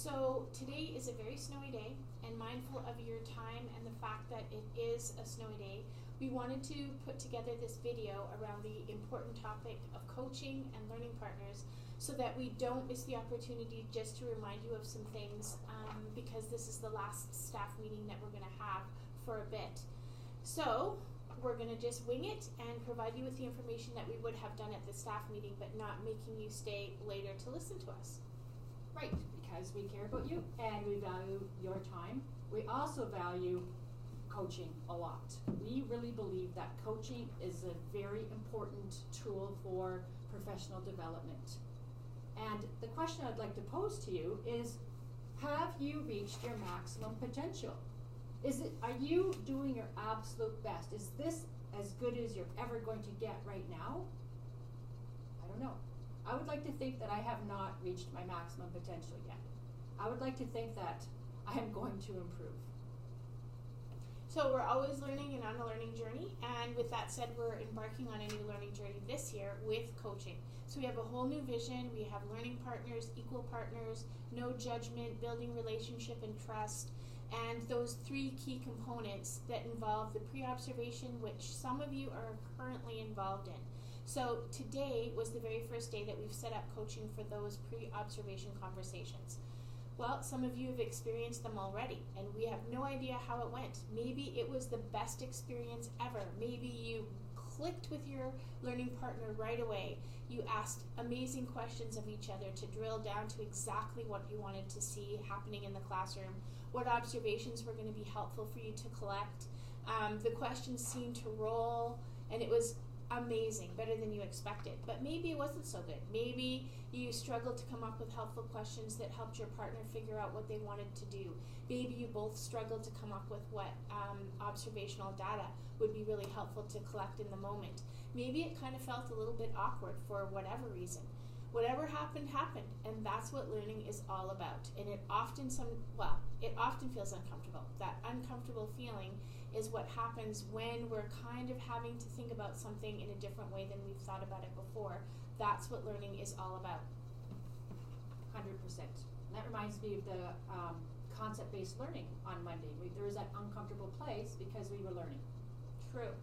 So today is a very snowy day, and mindful of your time and the fact that it is a snowy day, we wanted to put together this video around the important topic of coaching and learning partners so that we don't miss the opportunity just to remind you of some things because this is the last staff meeting that we're going to have for a bit. So we're going to just wing it and provide you with the information that we would have done at the staff meeting, but not making you stay later to listen to us. Right, because we care about you and we value your time. We also value coaching a lot. We really believe that coaching is a very important tool for professional development. And the question I'd like to pose to you is, have you reached your maximum potential? Are you doing your absolute best? Is this as good as you're ever going to get right now? I don't know. I would like to think that I have not reached my maximum potential yet. I would like to think that I am going to improve. So we're always learning and on a learning journey, and with that said, we're embarking on a new learning journey this year with coaching. So we have a whole new vision. We have learning partners, equal partners, no judgment, building relationship and trust, and those three key components that involve the pre-observation, which some of you are currently involved in. So today was the very first day that we've set up coaching for those pre-observation conversations. Well, some of you have experienced them already, and we have no idea how it went. Maybe it was the best experience ever. Maybe you clicked with your learning partner right away. You asked amazing questions of each other to drill down to exactly what you wanted to see happening in the classroom, what observations were going to be helpful for you to collect. The questions seemed to roll, and it was amazing, better than you expected. But maybe it wasn't so good. Maybe you struggled to come up with helpful questions that helped your partner figure out what they wanted to do. Maybe you both struggled to come up with what observational data would be really helpful to collect in the moment. Maybe it kind of felt a little bit awkward for whatever reason. Whatever happened, happened, and that's what learning is all about. And it often feels uncomfortable. That uncomfortable feeling is what happens when we're kind of having to think about something in a different way than we've thought about it before. That's what learning is all about. 100%. And that reminds me of the concept-based learning on Monday. There was that uncomfortable place because we were learning. True.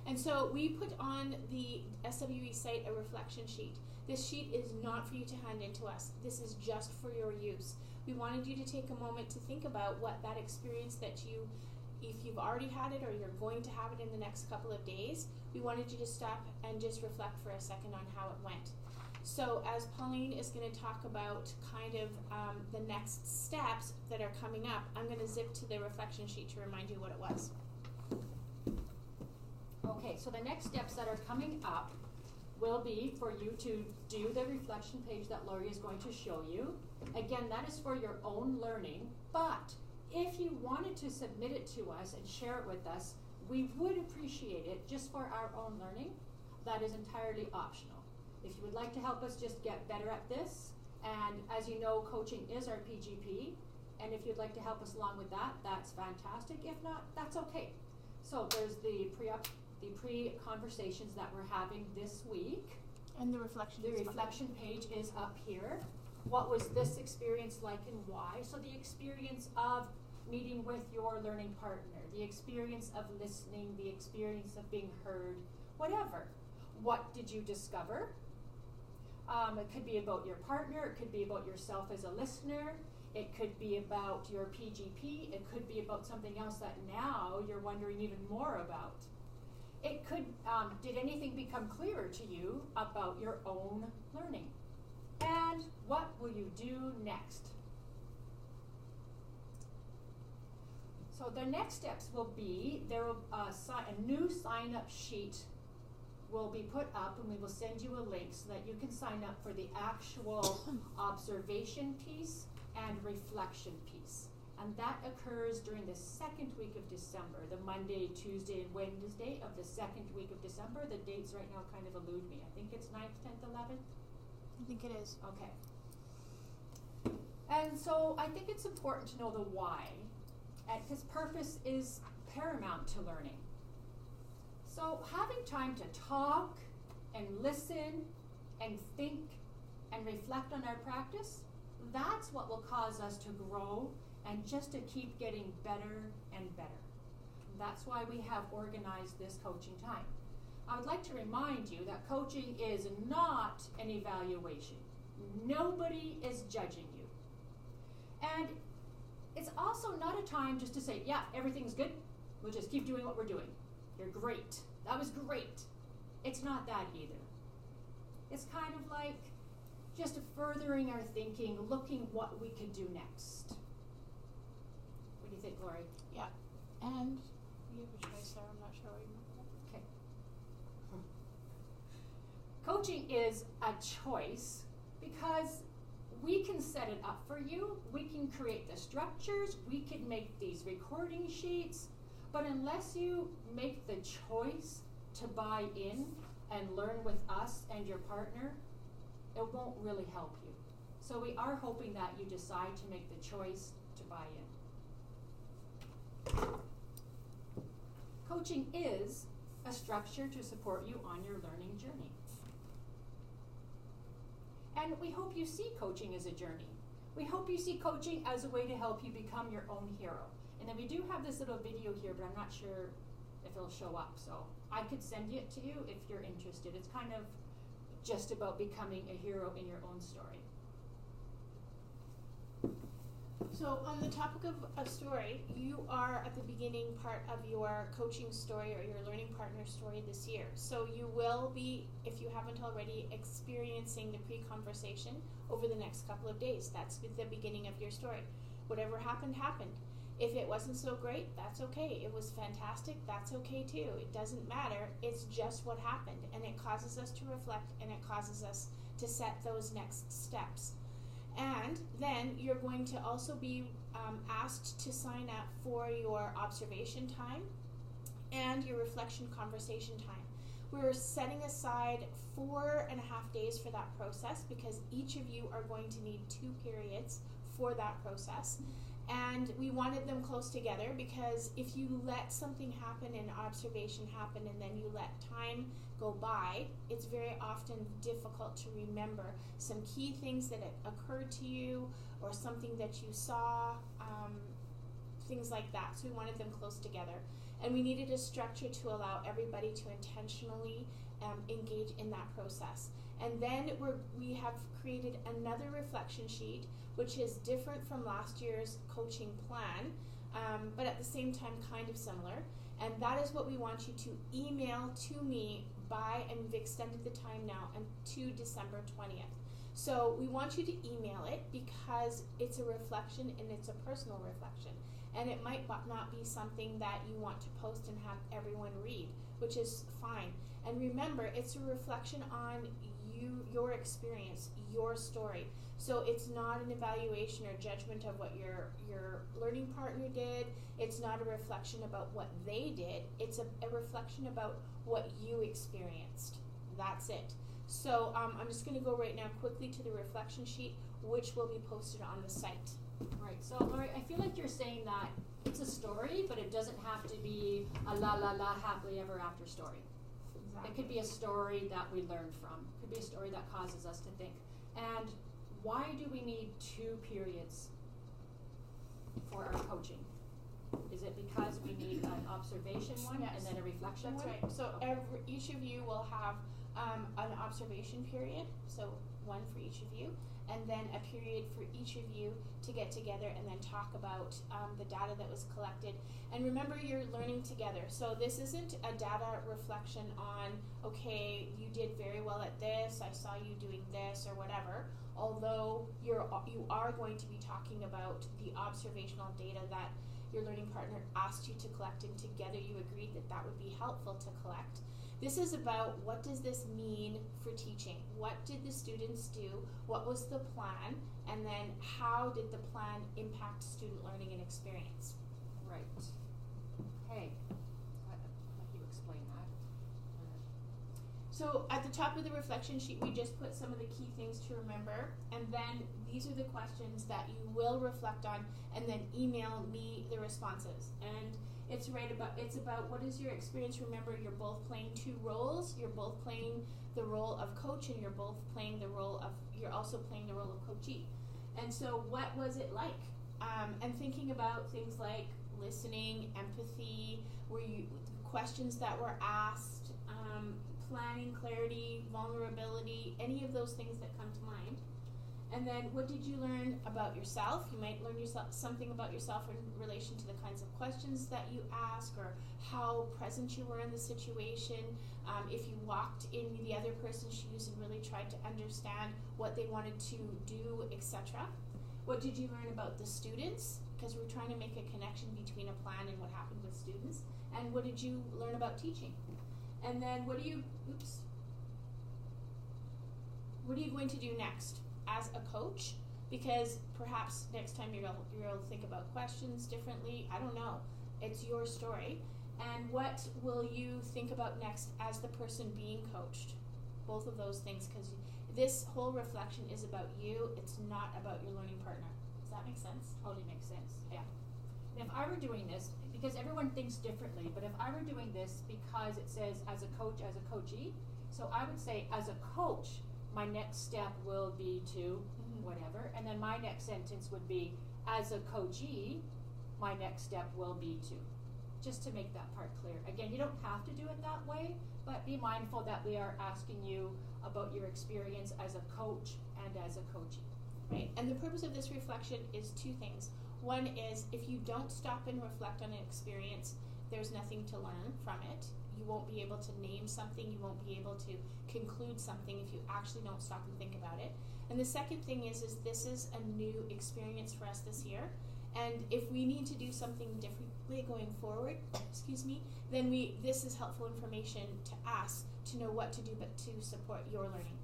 And so we put on the SWE site a reflection sheet. This sheet is not for you to hand in to us. This is just for your use. We wanted you to take a moment to think about what that experience that you, if you've already had it or you're going to have it in the next couple of days, we wanted you to stop and just reflect for a second on how it went. So as Pauline is going to talk about kind of the next steps that are coming up, I'm going to zip to the reflection sheet to remind you what it was. Okay, so the next steps that are coming up will be for you to do the reflection page that Laurie is going to show you. Again, that is for your own learning, but if you wanted to submit it to us and share it with us, we would appreciate it just for our own learning. That is entirely optional. If you would like to help us just get better at this, and as you know, coaching is our PGP, and if you'd like to help us along with that, that's fantastic. If not, that's okay. So there's the pre-conversations that we're having this week. And the reflection page is up here. What was this experience like and why? So the experience of meeting with your learning partner, the experience of listening, the experience of being heard, whatever. What did you discover? It could be about your partner, it could be about yourself as a listener, it could be about your PGP, it could be about something else that now you're wondering even more about. It could, did anything become clearer to you about your own learning? And what will you do next? So the next steps will be, there will a new sign-up sheet will be put up, and we will send you a link so that you can sign up for the actual observation piece and reflection piece. And that occurs during the second week of December, the Monday, Tuesday, and Wednesday of the second week of December. The dates right now kind of elude me. I think it's 9th, 10th, 11th? I think it is. Okay. And so I think it's important to know the why, because purpose is paramount to learning. So having time to talk and listen and think and reflect on our practice that's what will cause us to grow and just to keep getting better and better. That's why we have organized this coaching time. I would like to remind you that coaching is not an evaluation. Nobody is judging you. And it's also not a time just to say, yeah, everything's good. We'll just keep doing what we're doing. You're great. That was great. It's not that either. It's kind of like just furthering our thinking, looking what we could do next. What do you think, Lori? Yeah. And you have a choice there. I'm not sure what you meant. Okay. Coaching is a choice because we can set it up for you. We can create the structures. We can make these recording sheets. But unless you make the choice to buy in and learn with us and your partner, it won't really help you. So we are hoping that you decide to make the choice to buy in. Coaching is a structure to support you on your learning journey. And we hope you see coaching as a journey. We hope you see coaching as a way to help you become your own hero. And then we do have this little video here, but I'm not sure if it'll show up. So I could send it to you if you're interested. It's kind of just about becoming a hero in your own story. So on the topic of a story, you are at the beginning part of your coaching story or your learning partner story this year. So you will be, if you haven't already, experiencing the pre-conversation over the next couple of days. That's the beginning of your story. Whatever happened, happened. If it wasn't so great, that's okay. It was fantastic, that's okay too. It doesn't matter. It's just what happened. And it causes us to reflect, and it causes us to set those next steps. And then you're going to also be asked to sign up for your observation time and your reflection conversation time. We're setting aside 4.5 days for that process because each of you are going to need 2 periods for that process. And we wanted them close together because if you let something happen and observation happen and then you let time go by, it's very often difficult to remember some key things that occurred to you or something that you saw, things like that. So we wanted them close together. And we needed a structure to allow everybody to intentionally engage in that process. And then we have created another reflection sheet, which is different from last year's coaching plan, but at the same time kind of similar. And that is what we want you to email to me by, and we've extended the time now to December 20th. So we want you to email it because it's a reflection and it's a personal reflection. And it might not be something that you want to post and have everyone read, which is fine. And remember, it's a reflection on you, your experience, your story. So it's not an evaluation or judgment of what your learning partner did. It's not a reflection about what they did. It's a reflection about what you experienced. That's it. So I'm just going to go right now quickly to the reflection sheet, which will be posted on the site. Right, so Lori, I feel like you're saying that it's a story, but it doesn't have to be a la la la happily ever after story. Exactly. It could be a story that we learned from. It could be a story that causes us to think. And why do we need 2 periods for our coaching? Is it because we need an observation one Yes. and then a reflection That's one? right. So Okay. each of you will have an observation period, so one for each of you, and then a period for each of you to get together and then talk about the data that was collected. And remember, you're learning together. So this isn't a data reflection on, okay, you did very well at this, I saw you doing this or whatever, although you are going to be talking about the observational data that your learning partner asked you to collect, and together you agreed that that would be helpful to collect. This is about what does this mean for teaching? What did the students do? What was the plan? And then how did the plan impact student learning and experience? Right. Okay. I'll let you explain that. So at the top of the reflection sheet, we just put some of the key things to remember, and then these are the questions that you will reflect on, and then email me the responses. And it's about what is your experience. Remember, you're both playing 2 roles. You're both playing the role of coach, and you're also playing the role of coachee. And so what was it like? And thinking about things like listening, empathy, questions that were asked, planning, clarity, vulnerability, any of those things that come to mind. And then what did you learn about yourself? You might learn something about yourself in relation to the kinds of questions that you ask, or how present you were in the situation. If you walked in the other person's shoes and really tried to understand what they wanted to do, etc. What did you learn about the students? Because we're trying to make a connection between a plan and what happened with students. And what did you learn about teaching? And then what are you going to do next as a coach? Because perhaps next time you'll think about questions differently. I don't know. It's your story. And what will you think about next as the person being coached? Both of those things, because this whole reflection is about you. It's not about your learning partner. Does that make sense? Totally makes sense, yeah. And if I were doing this, because everyone thinks differently, but if I were doing this because it says as a coach, as a coachee, so I would say as a coach, my next step will be to whatever, and then my next sentence would be as a coachee, my next step will be to. Just to make that part clear. Again, you don't have to do it that way, but be mindful that we are asking you about your experience as a coach and as a coachee. Right, and the purpose of this reflection is two things. One is, if you don't stop and reflect on an experience, there's nothing to learn from it. You won't be able to name something, you won't be able to conclude something if you actually don't stop and think about it. And the second thing is this is a new experience for us this year. And if we need to do something differently going forward, then this is helpful information to us to know what to do, but to support your learning.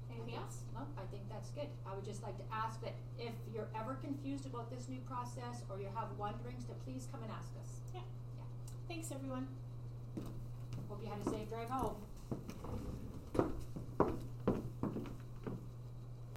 Anything else? No, I think that's good. I would just like to ask that if you're ever confused about this new process or you have wonderings, to please come and ask us. Yeah. Thanks, everyone. Hope you had a safe drive home.